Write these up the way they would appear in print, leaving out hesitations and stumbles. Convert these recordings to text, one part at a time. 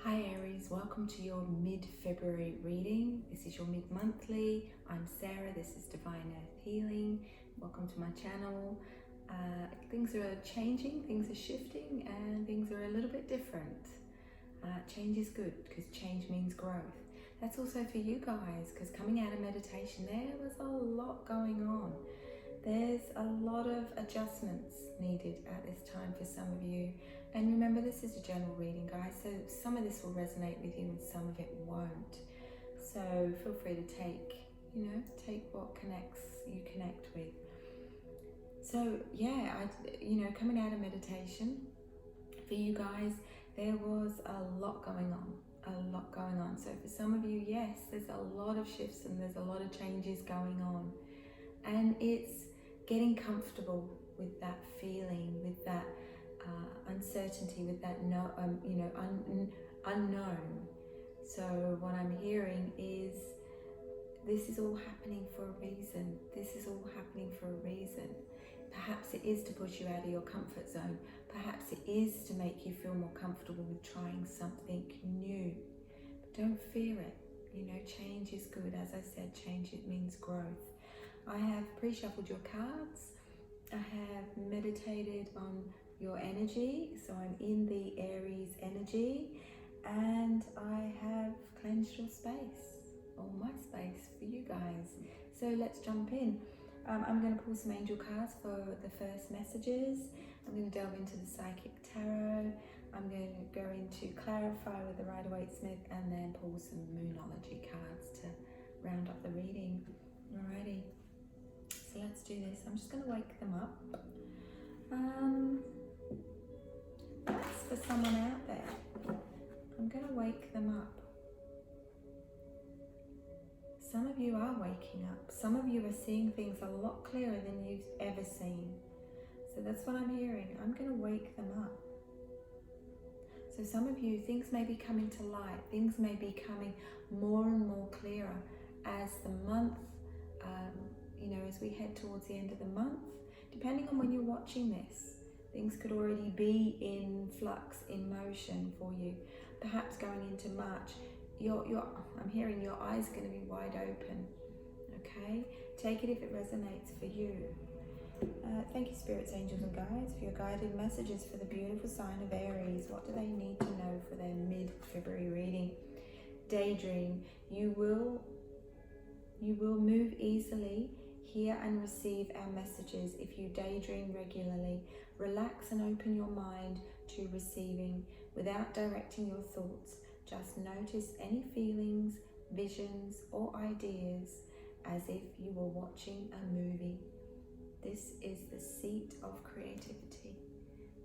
Hi Aries, welcome to your mid-February reading. This is your mid-monthly. I'm Sarah, this is Divine Earth Healing. Welcome to my channel. Things are changing, things are shifting, and things are a little bit different. Change is good because change means growth. That's also for you guys, because coming out of meditation there was a lot going on. There's a lot of adjustments needed at this time for some of you. And remember, this is a general reading, guys, so some of this will resonate with you and some of it won't. So feel free to take what you connect with. So yeah, coming out of meditation, for you guys, there was a lot going on. So for some of you, yes, there's a lot of shifts and there's a lot of changes going on. And it's getting comfortable with that feeling, with that uncertainty, with that unknown. So what I'm hearing is this is all happening for a reason. Perhaps it is to push you out of your comfort zone. Perhaps it is to make you feel more comfortable with trying something new. But don't fear it. Change is good. As I said, change, it means growth. I have pre-shuffled your cards. I have meditated on your energy, so I'm in the Aries energy, and I have cleansed your space, or my space for you guys. So let's jump in. I'm going to pull some angel cards for the first messages. I'm going to delve into the psychic tarot. I'm going to go into clarify with the Rider-Waite-Smith, and then pull some Moonology cards to round up the reading. Alrighty. So let's do this. I'm just going to wake them up. That's for someone out there. I'm going to wake them up. Some of you are waking up. Some of you are seeing things a lot clearer than you've ever seen. So that's what I'm hearing. I'm going to wake them up. So some of you, things may be coming to light. Things may be coming more and more clearer as the month, as we head towards the end of the month. Depending on when you're watching this, things could already be in flux, in motion for you. Perhaps going into March, I'm hearing your eyes are going to be wide open. Okay? Take it if it resonates for you. Thank you, spirits, angels, and guides, for your guided messages for the beautiful sign of Aries. What do they need to know for their mid-February reading? Daydream. You will move easily, hear and receive our messages if you daydream regularly. Relax and open your mind to receiving without directing your thoughts. Just notice any feelings, visions, or ideas as if you were watching a movie. This is the seat of creativity.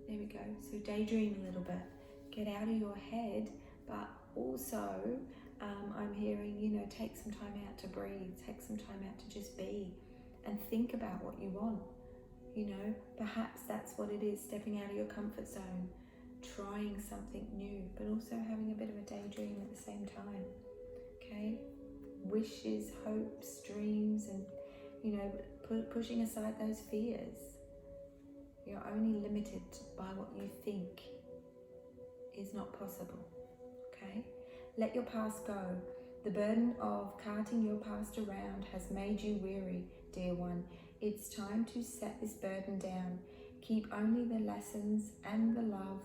There we go. So daydream a little bit. Get out of your head, but also I'm hearing, take some time out to breathe. Take some time out to just be and think about what you want. Perhaps that's what it is, stepping out of your comfort zone, trying something new, but also having a bit of a daydream at the same time. Okay? Wishes, hopes, dreams, and, pushing aside those fears. You're only limited by what you think is not possible. Okay? Let your past go. The burden of carting your past around has made you weary, dear one. It's time to set this burden down. Keep only the lessons and the love,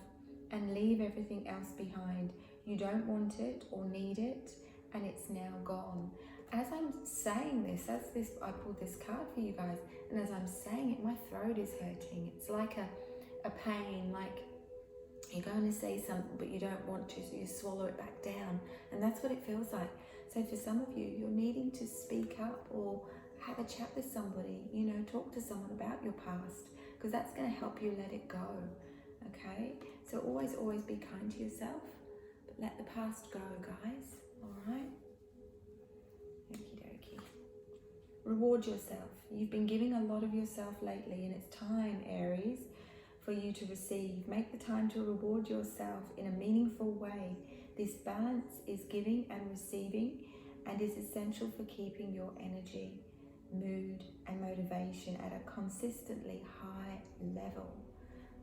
and leave everything else behind. You don't want it or need it, and it's now gone. As I'm saying this, I pulled this card for you guys, and as I'm saying it, my throat is hurting. It's like a pain, like you're going to say something but you don't want to, so you swallow it back down, and that's what it feels like. So for some of you, you're needing to speak up or have a chat with somebody, talk to someone about your past, because that's going to help you let it go. Okay? So always be kind to yourself, but let the past go, guys. All right? Okie dokie. Reward yourself. You've been giving a lot of yourself lately, and it's time, Aries, for you to receive. Make the time to reward yourself in a meaningful way. This balance is giving and receiving, and is essential for keeping your energy, mood, and motivation at a consistently high level.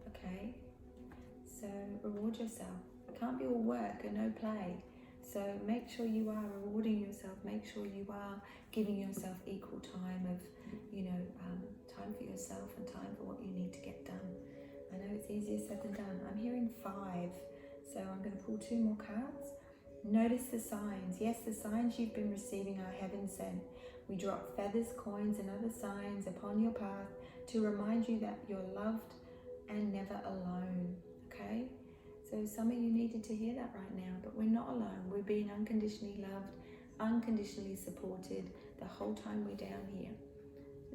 Okay? So reward yourself. It can't be all work and no play. So make sure you are rewarding yourself. Make sure you are giving yourself equal time of, time for yourself and time for what you need to get done. I know it's easier said than done. I'm hearing 5, so I'm going to pull 2 more cards. Notice the signs. Yes, the signs you've been receiving are heaven sent. We drop feathers, coins, and other signs upon your path to remind you that you're loved and never alone. Okay? So some of you needed to hear that right now, but we're not alone. We're being unconditionally loved, unconditionally supported the whole time we're down here.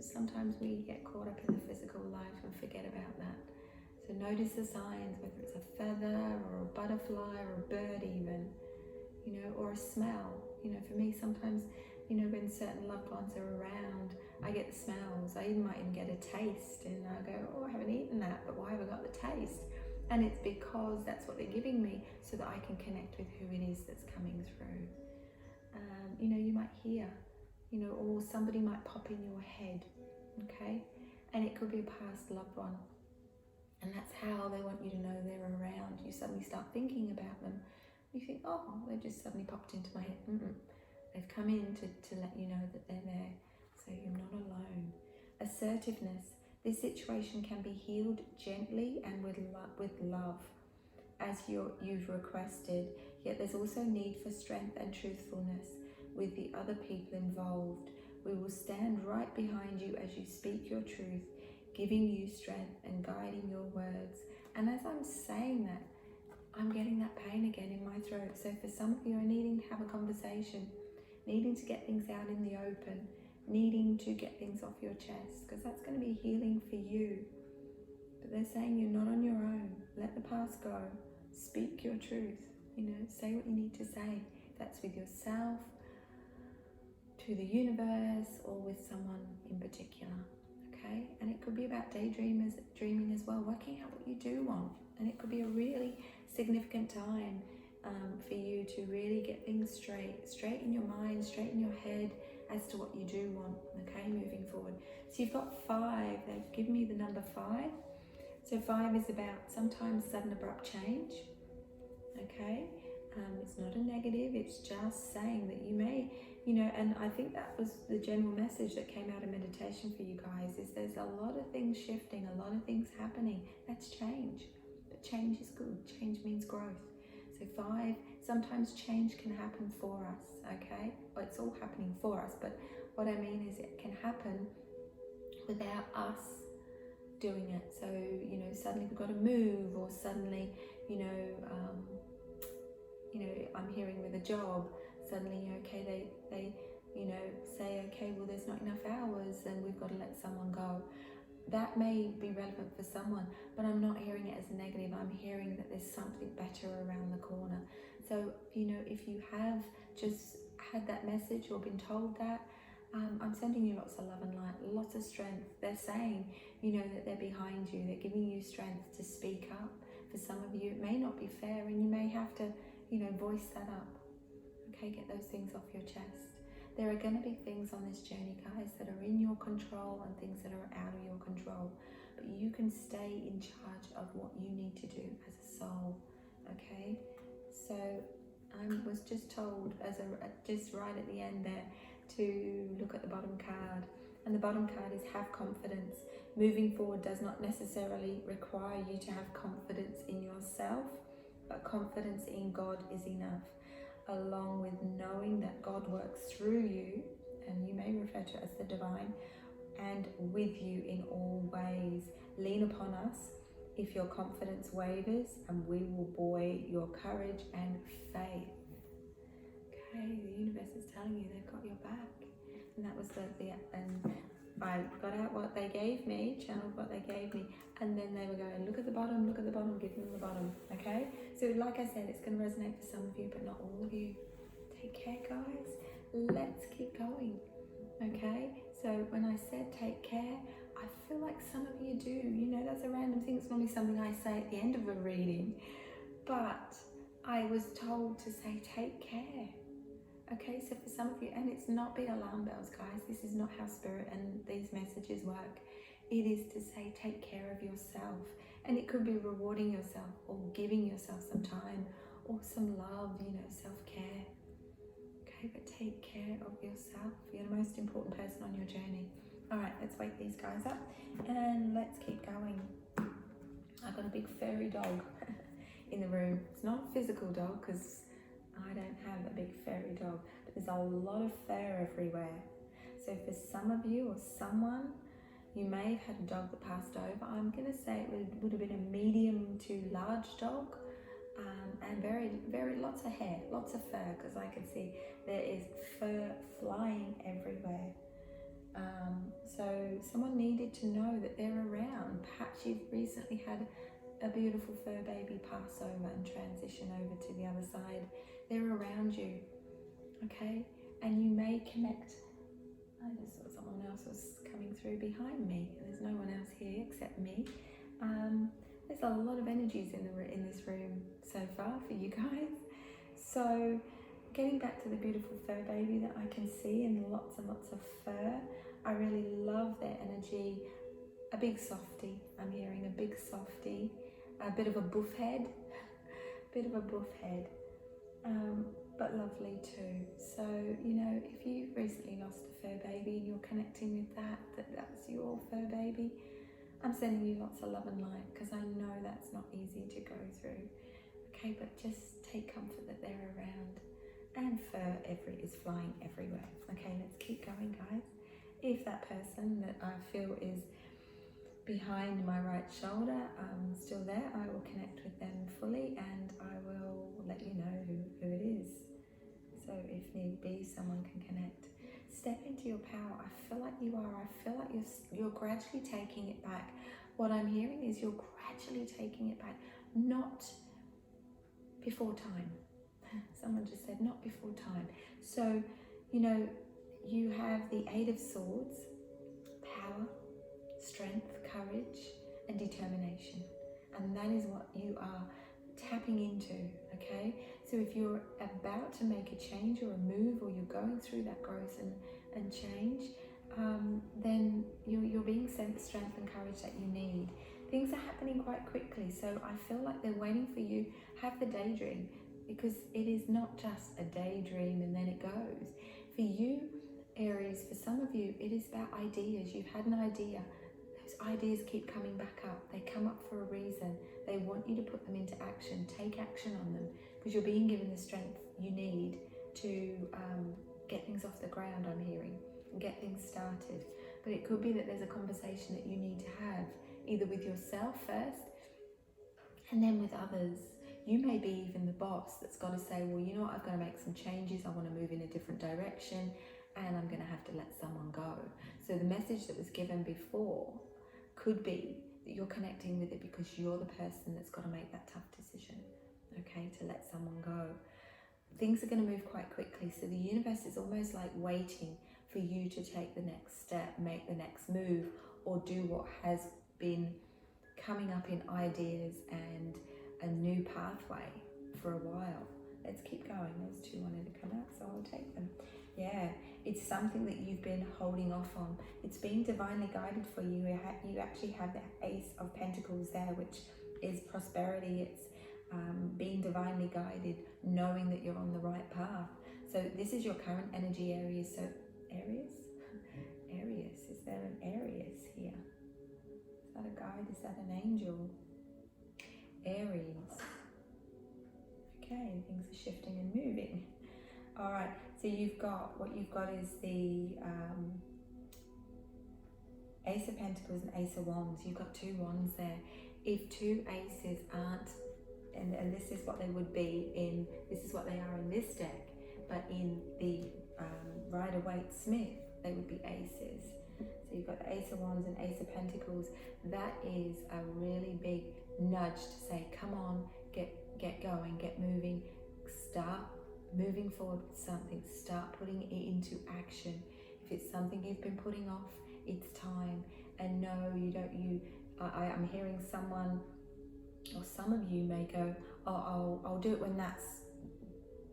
Sometimes we get caught up in the physical life and forget about that. So notice the signs, whether it's a feather or a butterfly or a bird even, or a smell. For me, sometimes, when certain loved ones are around, I get the smells. I might even get a taste and I go, oh, I haven't eaten that, but why have I got the taste? And it's because that's what they're giving me so that I can connect with who it is that's coming through. You might hear, or somebody might pop in your head, okay? And it could be a past loved one. And that's how they want you to know they're around. You suddenly start thinking about them. You think, oh, they just suddenly popped into my head. They've come in to let you know that they're there. So you're not alone. Assertiveness. This situation can be healed gently and with love, as you've requested. Yet there's also need for strength and truthfulness with the other people involved. We will stand right behind you as you speak your truth, giving you strength and guiding your words. And as I'm saying that, I'm getting that pain again in my throat. So for some of you are needing to have a conversation, needing to get things out in the open, needing to get things off your chest, because that's going to be healing for you. But they're saying you're not on your own. Let the past go. Speak your truth. Say what you need to say. That's with yourself, to the universe, or with someone in particular. Okay? And it could be about dreaming as well, working out what you do want. And it could be a really significant time for you to really get things straight in your mind, straight in your head as to what you do want, okay, moving forward. So you've got 5. They've given me the number 5. So 5 is about sometimes sudden abrupt change, okay? It's not a negative, it's just saying that you may, and I think that was the general message that came out of meditation for you guys, is there's a lot of things shifting, a lot of things happening. That's change, but change is good. Change means growth. So 5, sometimes change can happen for us, okay? Well, it's all happening for us, but what I mean is it can happen without us doing it. So, suddenly we've got to move, or suddenly, I'm hearing with a job, suddenly, okay, they say, okay, well, there's not enough hours and we've got to let someone go. That may be relevant for someone, but I'm not hearing it as a negative. I'm hearing that there's something better around the corner. So, if you have just had that message or been told that, I'm sending you lots of love and light, lots of strength. They're saying, that they're behind you. They're giving you strength to speak up. For some of you, it may not be fair and you may have to, voice that up. Okay, get those things off your chest. There are going to be things on this journey, guys, that are in your control and things that are out of your control. But you can stay in charge of what you need to do as a soul, okay? So I was just told, just right at the end there, to look at the bottom card. And the bottom card is have confidence. Moving forward does not necessarily require you to have confidence in yourself, but confidence in God is enough, along with knowing that God works through you, and you may refer to it as the divine, and with you in all ways. Lean upon us if your confidence wavers, and we will buoy your courage and faith. Okay, the universe is telling you they've got your back. And that was and I got out what they gave me, channeled what they gave me, and then they were going, look at the bottom, give them the bottom, okay? So like I said, it's going to resonate for some of you, but not all of you. Take care, guys. Let's keep going, okay? So when I said take care, I feel like some of you do. That's a random thing. It's normally something I say at the end of a reading, but I was told to say take care. Okay, so for some of you, and it's not big alarm bells, guys. This is not how spirit and these messages work. It is to say take care of yourself. And it could be rewarding yourself or giving yourself some time or some love, you know, self-care. Okay, but take care of yourself. You're the most important person on your journey. All right, let's wake these guys up and let's keep going. I've got a big furry dog in the room. It's not a physical dog because I don't have a big furry dog, but there's a lot of fur everywhere. So for some of you or someone, you may have had a dog that passed over. I'm going to say it would have been a medium to large dog, and very lots of hair, lots of fur, because I can see there is fur flying everywhere. So someone needed to know that they're around. Perhaps you've recently had a beautiful fur baby pass over and transition over to the other side. They're around you, okay? And you may connect. I just saw someone else was coming through behind me. There's no one else here except me. There's a lot of energies in this room so far for you guys. So getting back to the beautiful fur baby that I can see and lots and lots of fur, I really love their energy. A big softie, I'm hearing a big softie, a bit of a buff head, but lovely too. So, you know, if you've recently lost a fur baby and you're connecting with that's your fur baby, I'm sending you lots of love and light, because I know that's not easy to go through. Okay, but just take comfort that they're around, and fur is flying everywhere. Okay, let's keep going, guys. If that person that I feel is behind my right shoulder still there, I will connect with them fully and I will let you know who it is. So if need be, someone can connect. Step into your power. I feel like you are. I feel like you're gradually taking it back. What I'm hearing is you're gradually taking it back, not before time. Someone just said not before time. So, you know, you have the Eight of Swords, power, strength, courage, and determination. And that is what you are tapping into, okay? So if you're about to make a change or a move, or you're going through that growth and change, then you're being sent the strength and courage that you need. Things are happening quite quickly, so I feel like they're waiting for you. Have the daydream, because it is not just a daydream and then it goes. For you, Aries, for some of you, it is about ideas. You've had an idea. Those ideas keep coming back up. They come up for a reason. They want you to put them into action. Take action on them, because you're being given the strength you need to get things off the ground, I'm hearing, and get things started. But it could be that there's a conversation that you need to have, either with yourself first and then with others. You may be even the boss that's got to say, well, you know what, I've got to make some changes. I want to move in a different direction, and I'm going to have to let someone go. So the message that was given before could be that you're connecting with it because you're the person that's got to make that tough decision, okay, to let someone go. Things are going to move quite quickly, so the universe is almost like waiting for you to take the next step, make the next move, or do what has been coming up in ideas and a new pathway for a while. Let's keep going. Those two wanted to come out, so I'll take them. Yeah, it's something that you've been holding off on. It's being divinely guided for you. You actually have the Ace of Pentacles there, which is prosperity. It's being divinely guided, knowing that you're on the right path. So this is your current energy, Aries. So Aries? Aries. Is there an Aries here? Is that a guide? Is that an angel? Aries. Okay, things are shifting and moving. All right, so what you've got is the Ace of Pentacles and Ace of Wands. You've got two wands there. If two aces aren't, and this is what they would be in, this is what they are in this deck, but in the Rider-Waite Smith, they would be aces. So you've got the Ace of Wands and Ace of Pentacles. That is a really big nudge to say, come on, get going, get moving, start moving forward with something, start putting it into action. If it's something you've been putting off, it's time. And no, I'm hearing someone, or some of you may go, oh, I'll do it when that's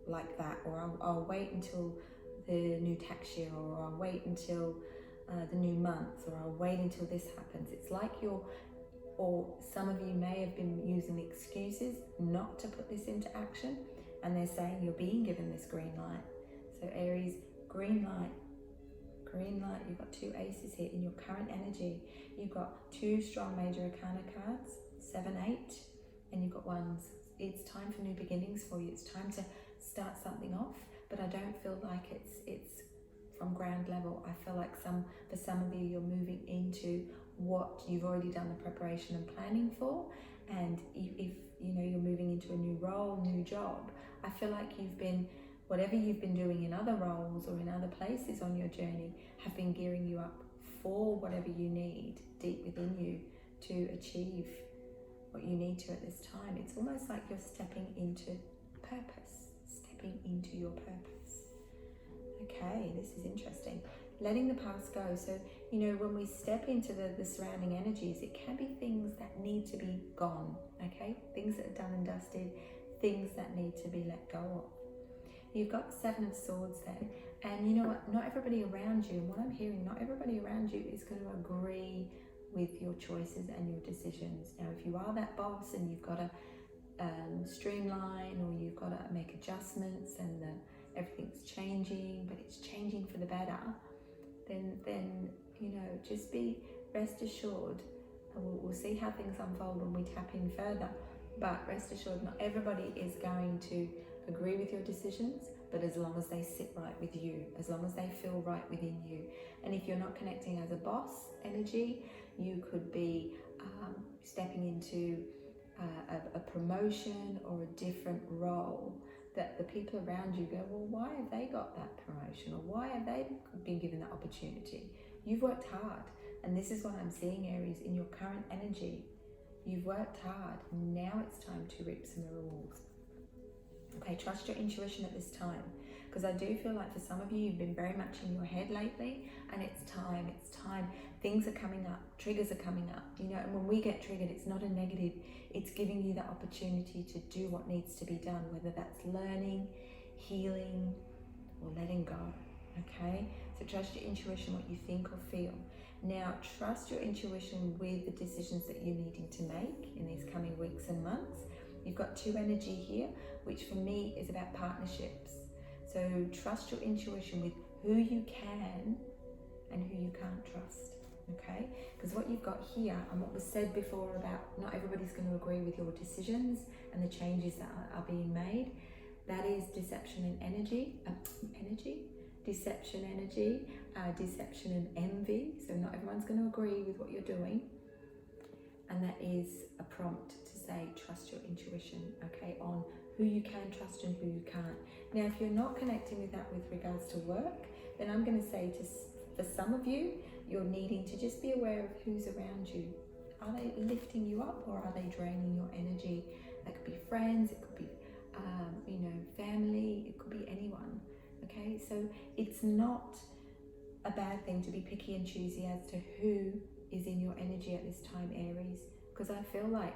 like that, or I'll wait until the new tax year, or I'll wait until the new month, or I'll wait until this happens. It's like you're or some of you may have been using excuses not to put this into action, and they're saying you're being given this green light. So Aries, green light. Green light, you've got 2 aces here in your current energy. You've got 2 strong major arcana cards, 7, 8, and you've got 1s. It's time for new beginnings for you. It's time to start something off, but I don't feel like it's from ground level. I feel like for some of you, you're moving into what you've already done the preparation and planning for, and if you know you're moving into a new role, new job, I feel like whatever you've been doing in other roles or in other places on your journey have been gearing you up for whatever you need deep within you to achieve what you need to at this time. It's almost like you're stepping into purpose, stepping into your purpose. Okay, this is interesting. Letting the past go. So, you know, when we step into the surrounding energies, it can be things that need to be gone, okay? Things that are done and dusted, things that need to be let go of. You've got the 7 of Swords there, and you know what, not everybody around you, and what I'm hearing, not everybody around you is going to agree with your choices and your decisions. Now, if you are that boss and you've got to streamline, or you've got to make adjustments, and everything's changing, but it's changing for the better, then you know, just rest assured, and we'll see how things unfold when we tap in further, but rest assured, not everybody is going to agree with your decisions, but as long as they sit right with you, as long as they feel right within you. And if you're not connecting as a boss energy, you could be stepping into a promotion or a different role that the people around you go, well, why have they got that promotion, or why have they been given that opportunity? You've worked hard, and this is what I'm seeing, Aries, in your current energy. You've worked hard, now it's time to reap some rewards. Okay, trust your intuition at this time, because I do feel like for some of you, you've been very much in your head lately, and it's time. Things are coming up, triggers are coming up, you know, and when we get triggered, it's not a negative, it's giving you the opportunity to do what needs to be done, whether that's learning, healing, or letting go, okay? So trust your intuition, what you think or feel. Now, trust your intuition with the decisions that you're needing to make in these coming weeks and months. You've got 2 energy here, which for me is about partnerships. So trust your intuition with who you can and who you can't trust, okay? Because what you've got here, and what was said before about not everybody's going to agree with your decisions and the changes that are being made, that is deception and deception and envy. So not everyone's going to agree with what you're doing. And that is a prompt to say, trust your intuition, okay, on who you can trust and who you can't. Now, if you're not connecting with that with regards to work, then I'm going to say for some of you, you're needing to just be aware of who's around you. Are they lifting you up, or are they draining your energy? That could be friends, it could be, you know, family, it could be anyone, okay? So it's not a bad thing to be picky and choosy as to who is in your energy at this time, Aries, because I feel like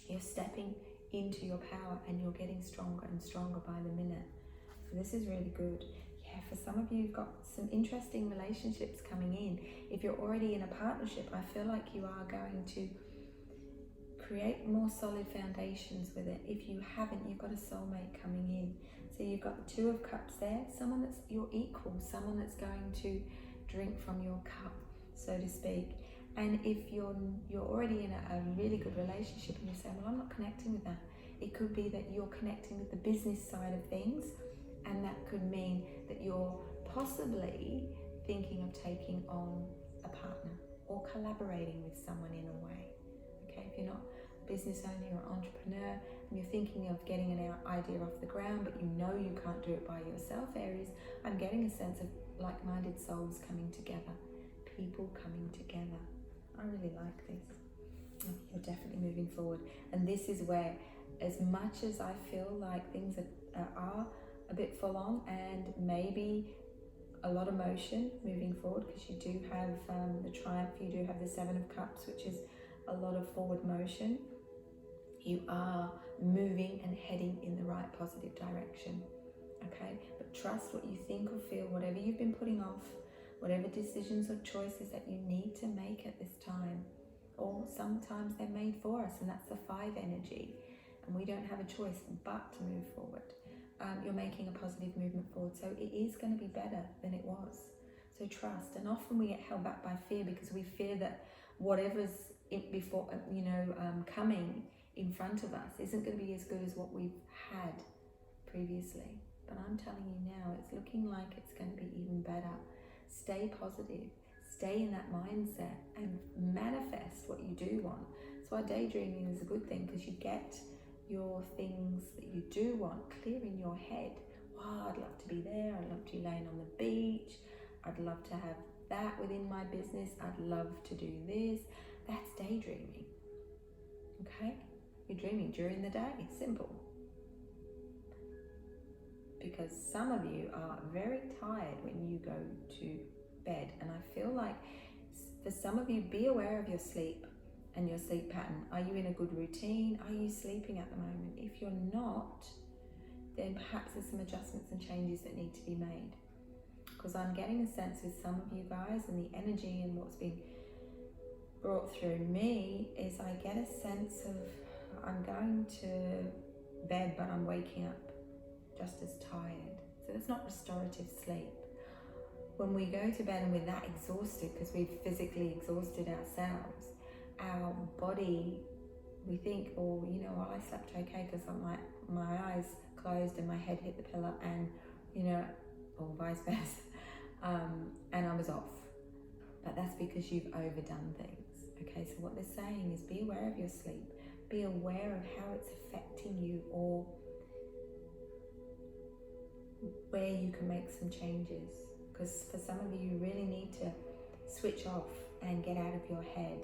you're stepping into your power and you're getting stronger and stronger by the minute. So this is really good. Yeah, for some of you, you've got some interesting relationships coming in. If you're already in a partnership, I feel like you are going to create more solid foundations with it. If you haven't, you've got a soulmate coming in. So you've got the 2 of Cups there, someone that's your equal, someone that's going to drink from your cup, so to speak. And if you're already in a really good relationship and you're saying, well, I'm not connecting with that, it could be that you're connecting with the business side of things, and that could mean that you're possibly thinking of taking on a partner or collaborating with someone in a way. Okay, if you're not a business owner, you're an entrepreneur, and you're thinking of getting an idea off the ground, but you know you can't do it by yourself, Aries, I'm getting a sense of like-minded souls coming together, people coming together. I really like this. You're definitely moving forward. And this is where, as much as I feel like things are a bit full on and maybe a lot of motion moving forward, because you do have the Triumph, you do have the 7 of Cups, which is a lot of forward motion. You are moving and heading in the right positive direction, okay? But trust what you think or feel, whatever you've been putting off, whatever decisions or choices that you need to make at this time, or sometimes they're made for us, and that's the 5 energy, and we don't have a choice but to move forward. You're making a positive movement forward, so it is going to be better than it was. So trust. And often we get held back by fear because we fear that whatever's coming in front of us isn't going to be as good as what we've had previously. But I'm telling you now, it's looking like it's going to be even better. Stay positive, stay in that mindset, and manifest what you do want. That's why daydreaming is a good thing, because you get your things that you do want clear in your head. Wow, I'd love to be there, I'd love to be laying on the beach, I'd love to have that within my business, I'd love to do this. That's daydreaming. Okay? You're dreaming during the day. Simple. Because some of you are very tired when you go to bed, and I feel like for some of you, be aware of your sleep and your sleep pattern. Are you in a good routine? Are you sleeping at the moment? If you're not, then perhaps there's some adjustments and changes that need to be made. Because I'm getting a sense with some of you guys, and the energy and what's been brought through me is I get a sense of I'm going to bed but I'm waking up just as tired. So it's not restorative sleep. When we go to bed and we're that exhausted because we've physically exhausted ourselves, our body, we think, oh, well, I slept okay because my eyes closed and my head hit the pillow, and or vice versa, and I was off. But that's because you've overdone things. Okay, so what they're saying is be aware of your sleep, be aware of how it's affecting you, or where you can make some changes. Because for some of you, you really need to switch off and get out of your head.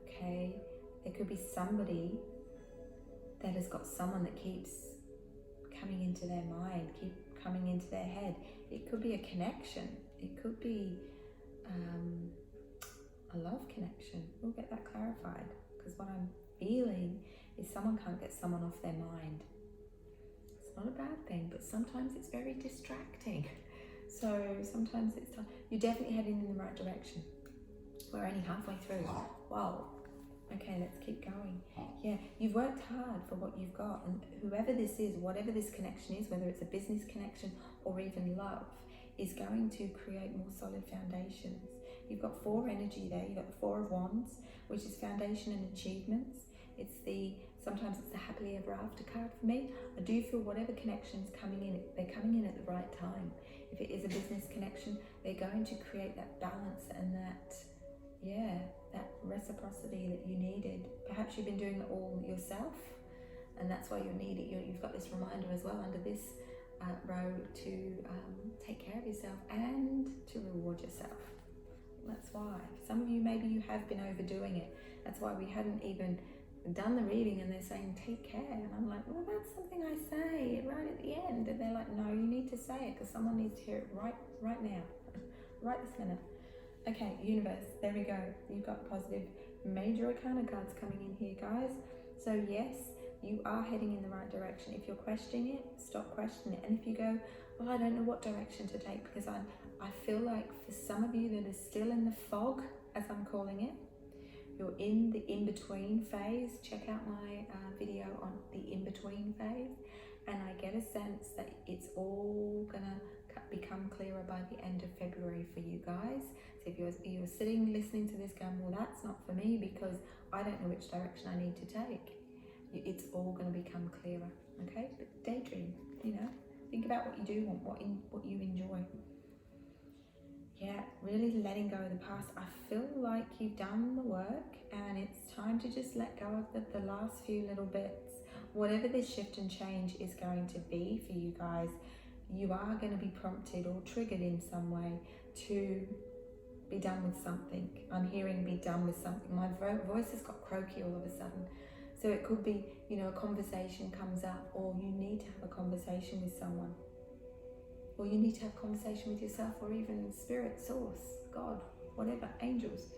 Okay, there could be somebody that has got someone that keeps coming into their mind, keep coming into their head. It could be a connection. It could be a love connection. We'll get that clarified, because what I'm feeling is someone can't get someone off their mind. It's not a bad thing, but sometimes it's very distracting. So sometimes it's time. You're definitely heading in the right direction. We're only halfway through. Wow. Okay, let's keep going. Yeah, you've worked hard for what you've got, and whoever this is, whatever this connection is, whether it's a business connection or even love, is going to create more solid foundations. You've got 4 energy there. You've got the 4 of Wands, which is foundation and achievements. Sometimes it's the happily ever after card for me. I do feel whatever connection's coming in, they're coming in at the right time. If it is a business connection, they're going to create that balance and that reciprocity that you needed. Perhaps you've been doing it all yourself, and that's why you've got this reminder as well under this row to take care of yourself and to reward yourself. That's why. Some of you, maybe you have been overdoing it. That's why we hadn't even done the reading, and they're saying take care, and I'm like, well, that's something I say right at the end, and they're like, no, you need to say it because someone needs to hear it right now, right this minute. Okay, universe, there we go. You've got positive major arcana cards coming in here, guys. So yes, you are heading in the right direction. If you're questioning it, stop questioning it. And if you go, well, I don't know what direction to take, because I feel like for some of you that are still in the fog, as I'm calling it, you're in the in-between phase. Check out my video on the in-between phase, and I get a sense that it's all gonna become clearer by the end of February for you guys. So if you're sitting listening to this going, well, that's not for me because I don't know which direction I need to take, it's all going to become clearer. Okay, but daydream, think about what you do want, what you enjoy. Yeah, really letting go of the past. I feel like you've done the work, and it's time to just let go of the last few little bits. Whatever this shift and change is going to be for you guys, you are going to be prompted or triggered in some way to be done with something. I'm hearing be done with something. My voice has got croaky all of a sudden. So it could be, a conversation comes up, or you need to have a conversation with someone. Or you need to have a conversation with yourself, or even spirit, source, God, whatever, angels,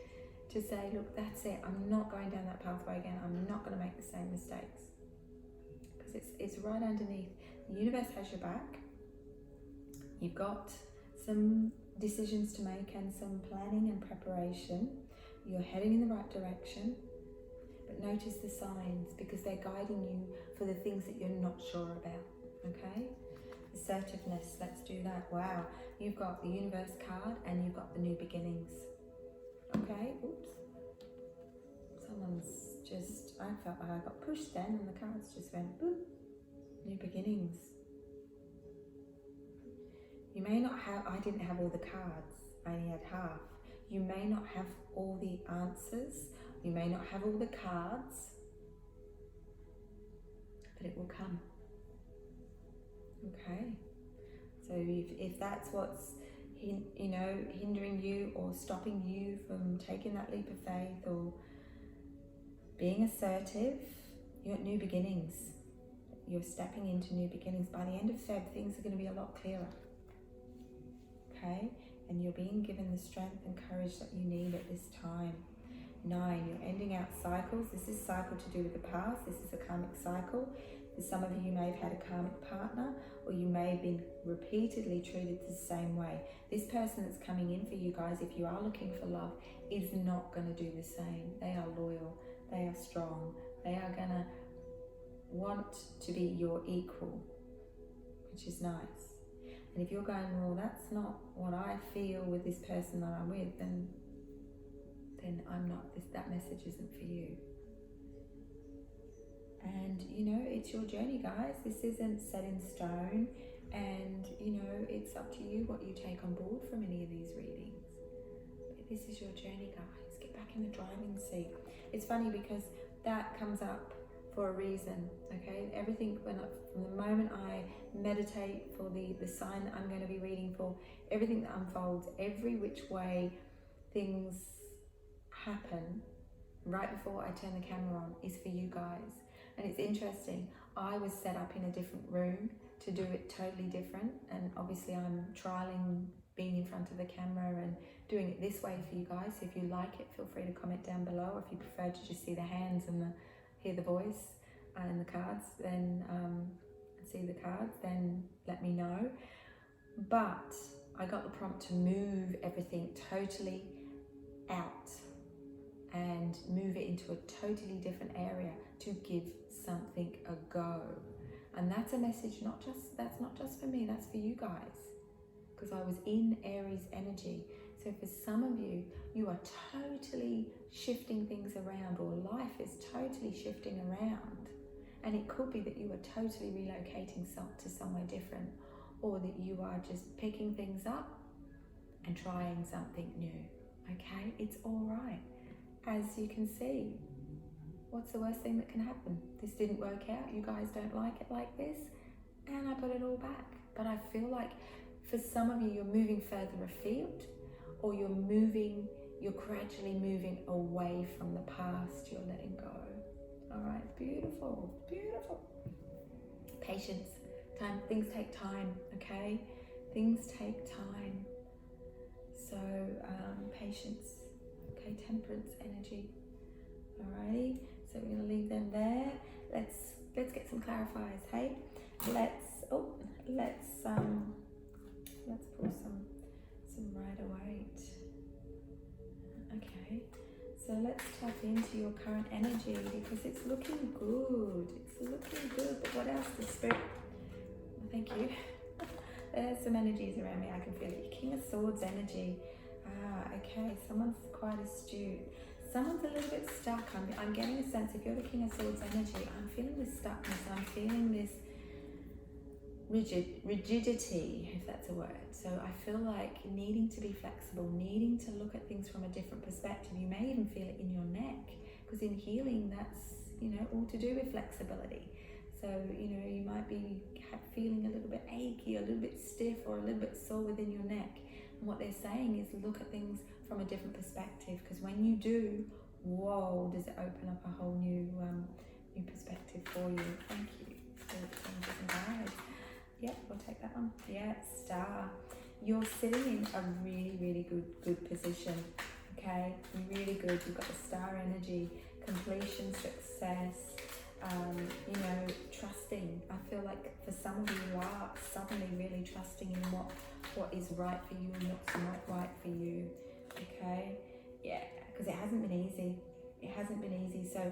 to say, look, that's it. I'm not going down that pathway again. I'm not going to make the same mistakes. Because it's right underneath. The universe has your back. You've got some decisions to make and some planning and preparation. You're heading in the right direction, but notice the signs, because they're guiding you for the things that you're not sure about, okay? Assertiveness, let's do that. Wow, you've got the universe card and you've got the new beginnings. Okay, oops. Someone's just, I felt like I got pushed then and the cards just went boop. New beginnings. You may not have, I didn't have all the cards, I only had half. You may not have all the answers, you may not have all the cards, but it will come. Okay, so if that's what's hindering you or stopping you from taking that leap of faith or being assertive, you're at new beginnings. You're stepping into new beginnings. By the end of Feb, things are going to be a lot clearer. Okay, and you're being given the strength and courage that you need at this time. 9, you're ending out cycles. This is cycle to do with the past. This is a karmic cycle. For some of you may have had a karmic partner, or you may have been repeatedly treated the same way. This person that's coming in for you guys, if you are looking for love, is not going to do the same. They are loyal, they are strong, they are going to want to be your equal, which is nice. And if you're going, well, that's not what I feel with this person that I'm with, then I'm not, that message isn't for you. And it's your journey, guys. This isn't set in stone, and it's up to you what you take on board from any of these readings. But this is your journey, guys. Get back in the driving seat. It's funny because that comes up for a reason, okay? Everything went up from the moment I meditate for the sign that I'm going to be reading for, everything that unfolds, every which way things happen right before I turn the camera on is for you guys. And it's interesting, I was set up in a different room to do it totally different, and obviously I'm trialing being in front of the camera and doing it this way for you guys. So if you like it, feel free to comment down below. If you prefer to just see the hands and hear the voice and the cards, then let me know. But I got the prompt to move everything totally out and move it into a totally different area to give something a go. And that's a message, that's not just for me, that's for you guys, because I was in Aries energy. So for some of you, you are totally shifting things around, or life is totally shifting around. And it could be that you are totally relocating to somewhere different, or that you are just picking things up and trying something new. Okay, it's all right. As you can see, what's the worst thing that can happen? This didn't work out, you guys don't like it like this, and I put it all back. But I feel like for some of you, you're moving further afield, or you're gradually moving away from the past, you're letting go. All right, beautiful, beautiful. Patience, time, things take time, okay? Things take time. So patience, okay, temperance energy. Alrighty, so we're gonna leave them there. Let's get some clarifiers, hey? Let's pull some Rider-Waite. Okay, so let's tap into your current energy, because it's looking good. It's looking good. But what else? The Spirit. Thank you. There's some energies around me. I can feel it. King of Swords energy. Okay. Someone's quite astute. Someone's a little bit stuck. I'm getting a sense, if you're the King of Swords energy, I'm feeling this stuckness. I'm feeling this rigidity, if that's a word. So I feel like needing to be flexible, needing to look at things from a different perspective. You may even feel it in your neck, because in healing, that's all to do with flexibility. So you might be feeling a little bit achy, a little bit stiff, or a little bit sore within your neck. And what they're saying is look at things from a different perspective, because when you do, whoa, does it open up a whole new perspective for you. Thank you. Spirit, angels and guides. Yep, we'll take that one. Yeah, Star. You're sitting in a really, really good position. Okay, really good. You've got the Star energy, completion, success. Trusting. I feel like for some of you are suddenly really trusting in what is right for you and what's not right for you. Okay, yeah, because it hasn't been easy. It hasn't been easy. So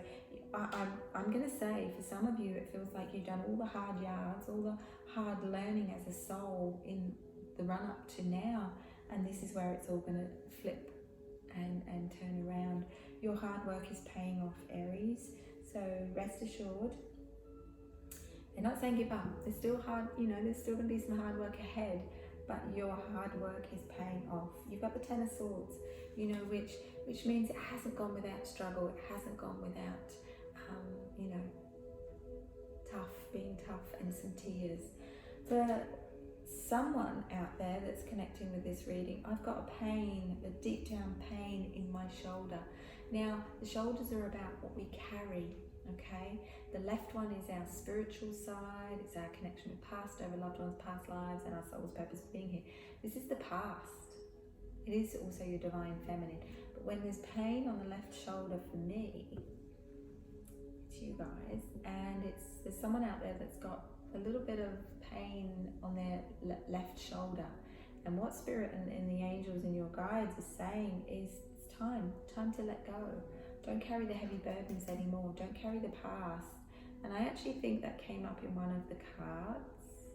I'm going to say, for some of you, it feels like you've done all the hard yards, all the hard learning as a soul in the run up to now, and this is where it's all going to flip and turn around. Your hard work is paying off, Aries. So rest assured, they're not saying give up. There's still hard, there's still going to be some hard work ahead, but your hard work is paying off. You've got the Ten of Swords, which means it hasn't gone without struggle. It hasn't gone without, being tough and some tears. For someone out there that's connecting with this reading, I've got a pain, a deep down pain in my shoulder. Now, the shoulders are about what we carry, okay? The left one is our spiritual side. It's our connection with past, over loved ones, past lives, and our soul's purpose of being here. This is the past. It is also your divine feminine. But when there's pain on the left shoulder for me, it's you guys, and there's someone out there that's got a little bit of pain on their left shoulder. And what Spirit and the angels and your guides are saying is it's time to let go. Don't carry the heavy burdens anymore. Don't carry the past. And I actually think that came up in one of the cards,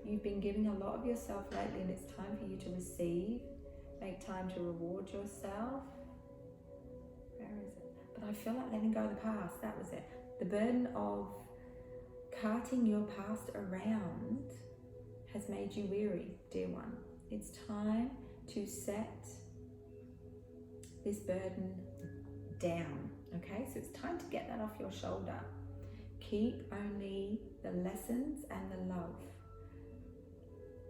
you've been giving a lot of yourself lately, and it's time for you to receive. Make time to reward yourself. Where is it? But I feel like letting go of the past, that was it. The burden of carting your past around has made you weary, dear one. It's time to set this burden down, okay? So it's time to get that off your shoulder. Keep only the lessons and the love,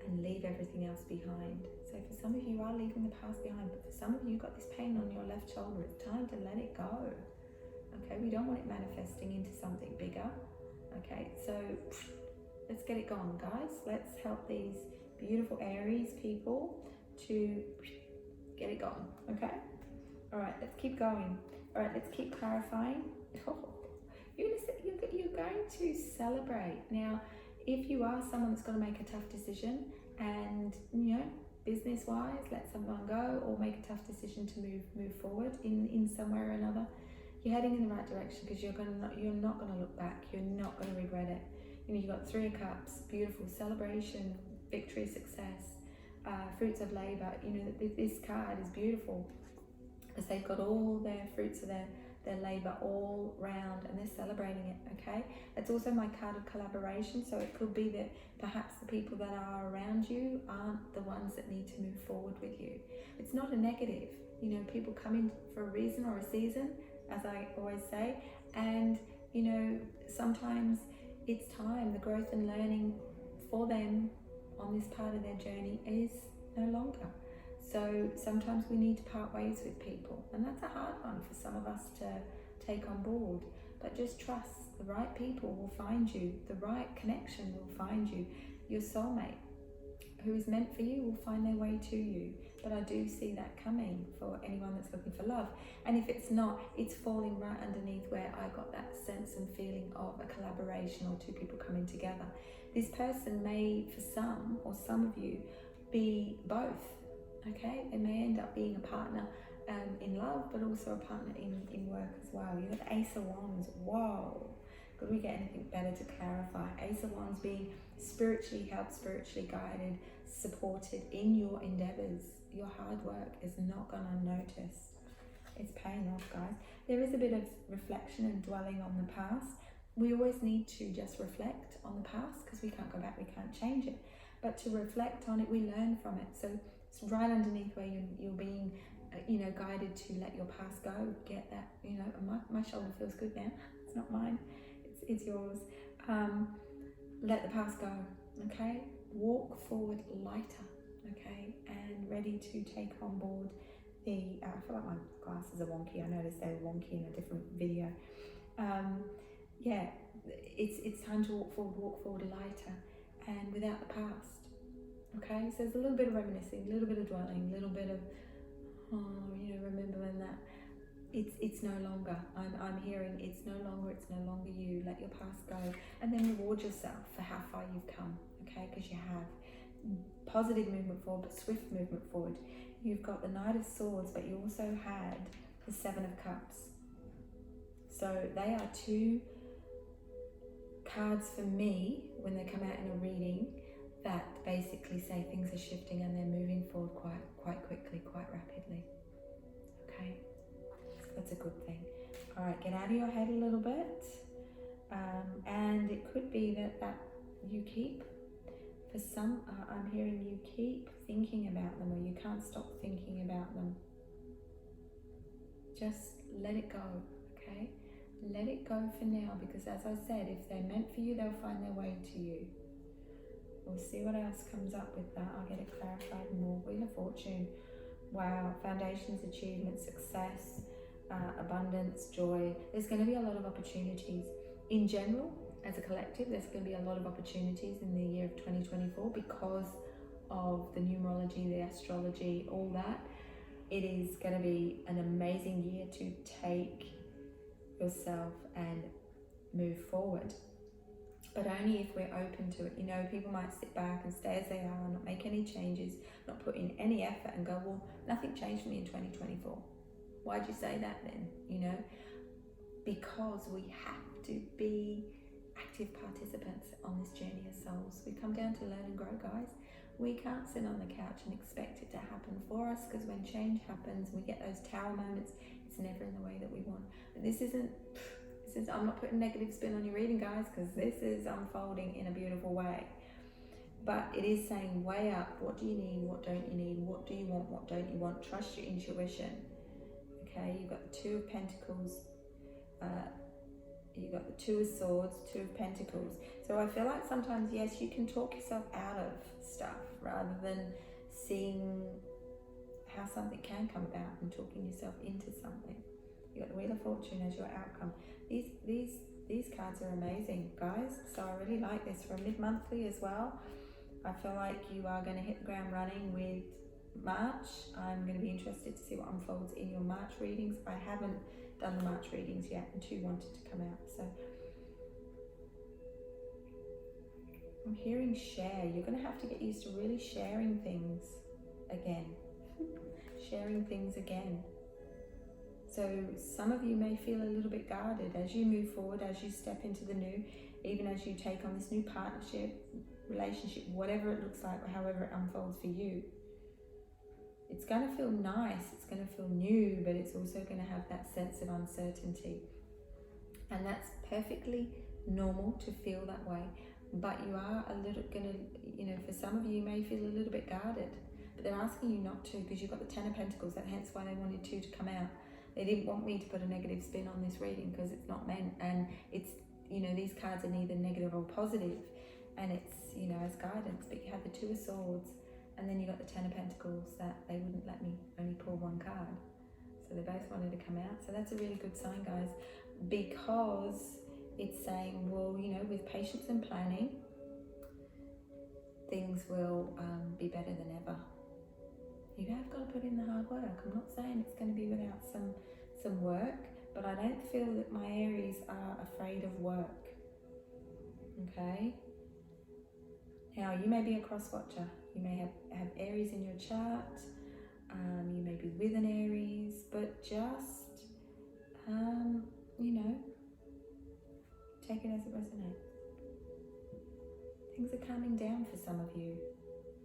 and leave everything else behind. So for some of you are leaving the past behind, but for some of you, you've got this pain on your left shoulder. It's time to let it go. Okay, we don't want it manifesting into something bigger. Okay, so let's get it going, guys. Let's help these beautiful Aries people to get it going, okay? All right, let's keep going. All right, let's keep clarifying. You're going to celebrate. Now, if you are someone that's got to make a tough decision and, business-wise, let someone go, or make a tough decision to move forward in somewhere or another, you're heading in the right direction, because you're not going to look back. You're not going to regret it. You've got Three of Cups, beautiful celebration, victory, success, fruits of labor. This card is beautiful because they've got all their fruits of their labor all round, and they're celebrating it, okay? It's also my card of collaboration, so it could be that perhaps the people that are around you aren't the ones that need to move forward with you. It's not a negative. People come in for a reason or a season, as I always say, and sometimes it's time. The growth and learning for them on this part of their journey is no longer. So sometimes we need to part ways with people, and that's a hard one for some of us to take on board. But just trust, the right people will find you, the right connection will find you. Your soulmate, who is meant for you, will find their way to you. But I do see that coming for anyone that's looking for love. And if it's not, it's falling right underneath where I got that sense and feeling of a collaboration, or two people coming together. This person may, for some, or some of you, be both. Okay, they may end up being a partner in love, but also a partner in work as well. You have the Ace of Wands. Whoa, could we get anything better to clarify? Ace of Wands being spiritually helped, spiritually guided, supported in your endeavors. Your hard work is not gone unnoticed. It's paying off, guys. There is a bit of reflection and dwelling on the past. We always need to just reflect on the past, because we can't go back, we can't change it. But to reflect on it, we learn from it. So it's right underneath where you're being, guided to let your past go. Get that, my shoulder feels good now. It's not mine. It's yours. Let the past go. Okay. Walk forward lighter. Okay, and ready to take on board the. I feel like my glasses are wonky. I noticed they were wonky in a different video. It's time to walk forward lighter, and without the past. Okay, so there's a little bit of reminiscing, a little bit of dwelling, a little bit of, remembering that it's no longer. I'm hearing it's no longer you. Let your past go, and then reward yourself for how far you've come. Okay, because you have. positive movement forward, but swift movement forward. You've got the Knight of Swords, but you also had the Seven of Cups. So they are two cards for me when they come out in a reading that basically say things are shifting and they're moving forward quite quickly, quite rapidly. Okay, so that's a good thing. All right, get out of your head a little bit, and it could be that you keep, for some, I'm hearing you keep thinking about them, or you can't stop thinking about them. Just let it go, okay? Let it go for now, because as I said, if they're meant for you, they'll find their way to you. We'll see what else comes up with that. I'll get it clarified more. Wheel of Fortune. Wow, foundations, achievement, success, abundance, joy. There's going to be a lot of opportunities. In general, as a collective, there's going to be a lot of opportunities in the year of 2024 because of the numerology, the astrology, all that. It is going to be an amazing year to take yourself and move forward, but only if we're open to it. You know, people might sit back and stay as they are, not make any changes, not put in any effort, and go, well, nothing changed for me in 2024. Why'd you say that then? You know, because we have to be active participants on this journey of souls. We come down to learn and grow, guys. We can't sit on the couch and expect it to happen for us, because when change happens, we get those tower moments, it's never in the way that we want. But this is, I'm not putting negative spin on your reading, guys, because this is unfolding in a beautiful way. But it is saying, weigh up, what do you need, what don't you need, what do you want, what don't you want, trust your intuition. Okay, you've got the Two of Pentacles, you've got the Two of Swords, Two of Pentacles. So I feel like sometimes, yes, you can talk yourself out of stuff rather than seeing how something can come about and talking yourself into something. You got the Wheel of Fortune as your outcome. These cards are amazing, guys. So I really like this for a mid-monthly as well. I feel like you are going to hit the ground running with March. I'm going to be interested to see what unfolds in your March readings. I haven't done the March readings yet, and two wanted to come out. So I'm hearing share. You're going to have to get used to really sharing things again. Sharing things again. So some of you may feel a little bit guarded as you move forward, as you step into the new, even as you take on this new partnership, relationship, whatever it looks like, or however it unfolds for you. It's going to feel nice, it's going to feel new, but it's also going to have that sense of uncertainty. And that's perfectly normal to feel that way. But you are a little going to, you know, for some of you may feel a little bit guarded, but they're asking you not to, because you've got the Ten of Pentacles, that hence why they wanted two to come out. They didn't want me to put a negative spin on this reading, because it's not meant, and it's, you know, these cards are neither negative or positive, and it's, you know, as guidance. But you have the Two of Swords, and then you got the Ten of Pentacles that they wouldn't let me only pull one card. So they both wanted to come out. So that's a really good sign, guys, because it's saying, well, you know, with patience and planning, things will be better than ever. You have got to put in the hard work. I'm not saying it's going to be without some work, but I don't feel that my Aries are afraid of work. Okay? Now, you may be a cross-watcher. You may have Aries in your chart. You may be with an Aries, but just, you know, take it as it resonates. Things are calming down for some of you.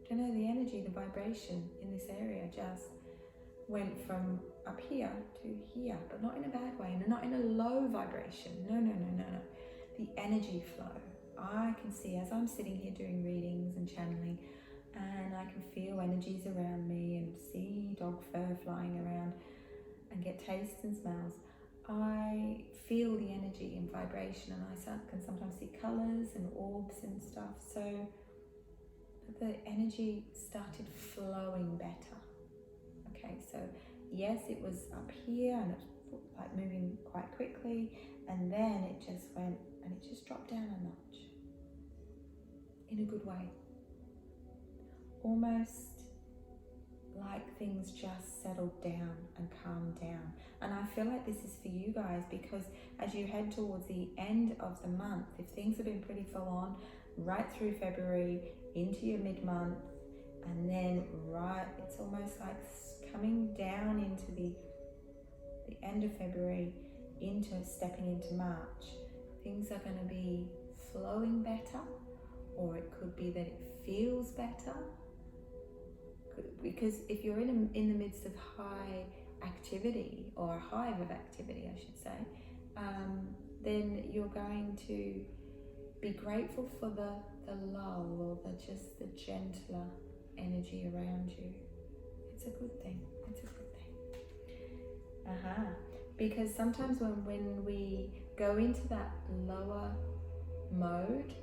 I don't know, the energy, the vibration in this area just went from up here to here, but not in a bad way, and not in a low vibration. No. The energy flow. I can see as I'm sitting here doing readings and channeling, and I can feel energies around me and see dog fur flying around and get tastes and smells. I feel the energy and vibration, and I can sometimes see colours and orbs and stuff. So the energy started flowing better. Okay, so yes, it was up here and it was like moving quite quickly, and then it just went and it just dropped down a notch in a good way. Almost like things just settled down and calmed down. And I feel like this is for you guys, because as you head towards the end of the month, if things have been pretty full on, right through February into your mid-month, and then it's almost like coming down into the end of February, stepping into March. Things are going to be flowing better, or it could be that it feels better. Because if you're in the midst of high activity, or a hive of activity, I should say, then you're going to be grateful for the lull, or just the gentler energy around you. It's a good thing. It's a good thing. Because sometimes when we go into that lower mode,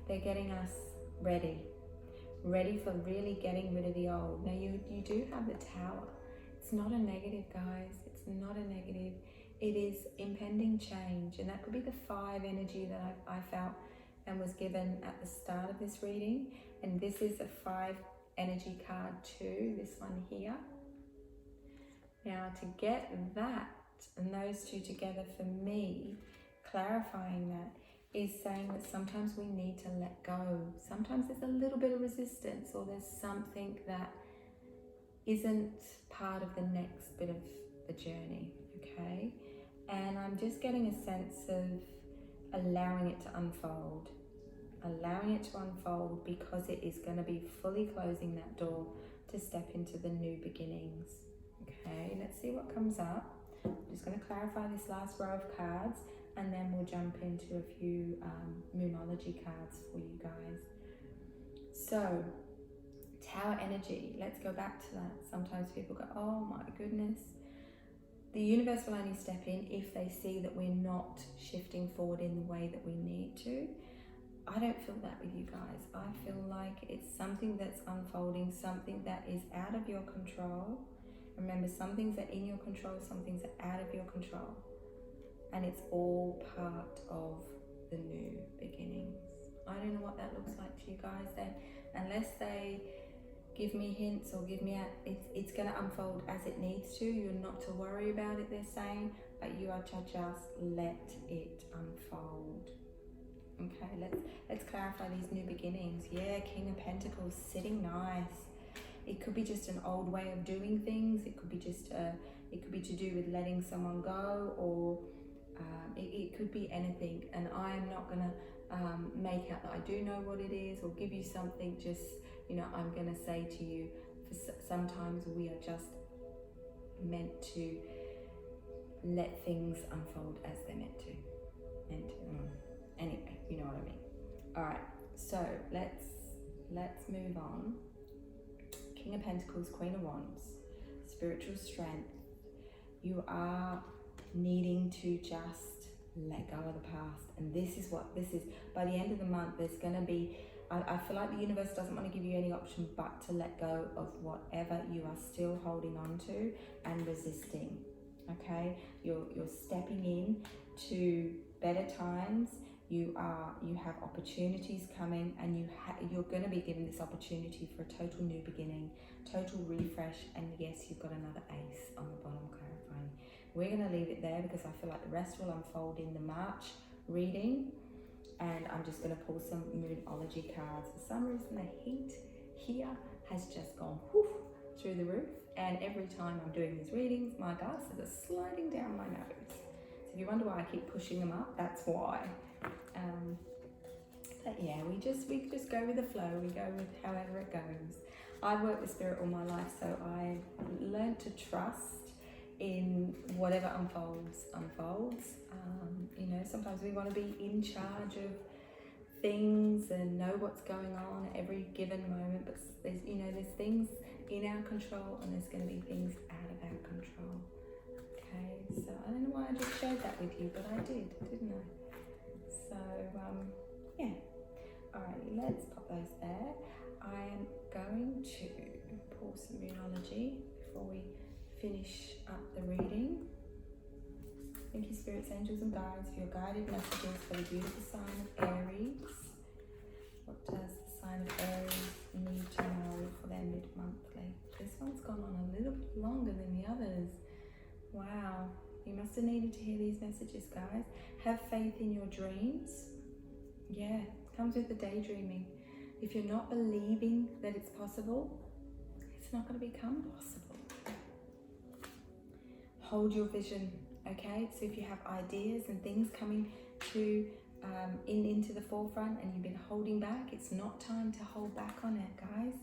they're getting us ready for really getting rid of the old. Now you do have the Tower. It's not a negative, guys. It's not a negative. It is impending change, and that could be the 5 energy that I felt and was given at the start of this reading. And this is a 5 energy card too, this one here. Now to get that and those two together, for me, clarifying that is saying that sometimes we need to let go. Sometimes there's a little bit of resistance, or there's something that isn't part of the next bit of the journey, okay? And I'm just getting a sense of allowing it to unfold. Allowing it to unfold, because it is going to be fully closing that door to step into the new beginnings. Okay, let's see what comes up. I'm just going to clarify this last row of cards, and then we'll jump into a few Moonology cards for you guys. So, Tower energy, let's go back to that. Sometimes people go, oh my goodness. The universe will only step in if they see that we're not shifting forward in the way that we need to. I don't feel that with you guys. I feel like it's something that's unfolding, something that is out of your control. Remember, some things are in your control, some things are out of your control. And it's all part of the new beginnings. I don't know what that looks like to you guys then. Unless they give me hints or give me it's going to unfold as it needs to. You're not to worry about it, they're saying, but you are to just let it unfold. Okay, let's clarify these new beginnings. Yeah, King of Pentacles, sitting nice. It could be just an old way of doing things. It could be just it could be to do with letting someone go, or it could be anything. And I am not gonna make out that I do know what it is or give you something. Just, you know, I'm gonna say to you, sometimes we are just meant to let things unfold as they're meant to. Anyway, you know what I mean. All right, so let's move on. King of Pentacles, Queen of Wands, spiritual strength. You are needing to just let go of the past, and this is what this is. By the end of the month, there's going to be, I feel like the universe doesn't want to give you any option but to let go of whatever you are still holding on to and resisting. Okay, you're stepping in to better times. You have opportunities coming, and you're going to be given this opportunity for a total new beginning, total refresh. And yes, you've got another ace on the bottom, clarifying. We're going to leave it there because I feel like the rest will unfold in the March reading, and I'm just going to pull some Moonology cards. For some reason, the heat here has just gone whoosh through the roof, and every time I'm doing these readings, my glasses are sliding down my nose. So if you wonder why I keep pushing them up, that's why. But yeah, we just go with the flow. We go with however it goes. I've worked with spirit all my life, so I learned to trust in whatever unfolds. You know, sometimes we want to be in charge of things and know what's going on at every given moment, but there's things in our control, and there's going to be things out of our control. Okay, so I don't know why I just shared that with you, but I did, didn't I? So, yeah. Alrighty, let's pop those there. I am going to pull some Moonology before we finish up the reading. Thank you, spirits, angels, and guides, for your guided messages for the beautiful sign of Aries. What does the sign of Aries need to know for their mid-monthly? This one's gone on a little bit longer than the others. Wow. You must have needed to hear these messages, guys. Have faith in your dreams. Yeah, Comes with the daydreaming. If you're not believing that it's possible, it's not going to become possible. Hold your vision, okay? So if you have ideas and things coming to into the forefront and you've been holding back, it's not time to hold back on it, guys.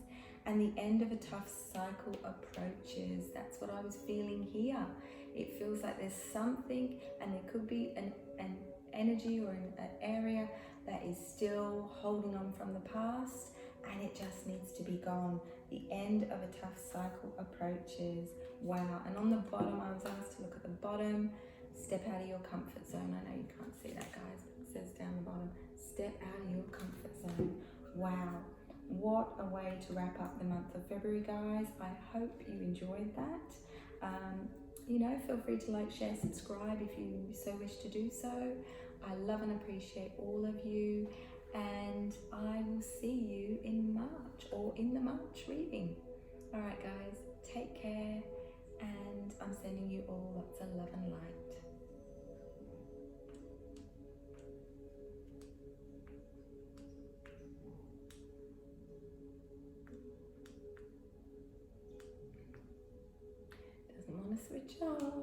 And the end of a tough cycle approaches. That's what I was feeling here. It feels like there's something, and there could be an energy or an area that is still holding on from the past, and it just needs to be gone. The end of a tough cycle approaches. Wow. And on the bottom, I was asked to look at the bottom. Step out of your comfort zone. I know you can't see that, guys, but it says down the bottom, step out of your comfort zone. Wow. What a way to wrap up the month of February, guys. I hope you enjoyed that. You know, feel free to like, share, subscribe if you so wish to do so. I love and appreciate all of you, and I will see you in March, or in the March reading. All right, guys, take care, and I'm sending you all lots of love and light. Doesn't want to switch off.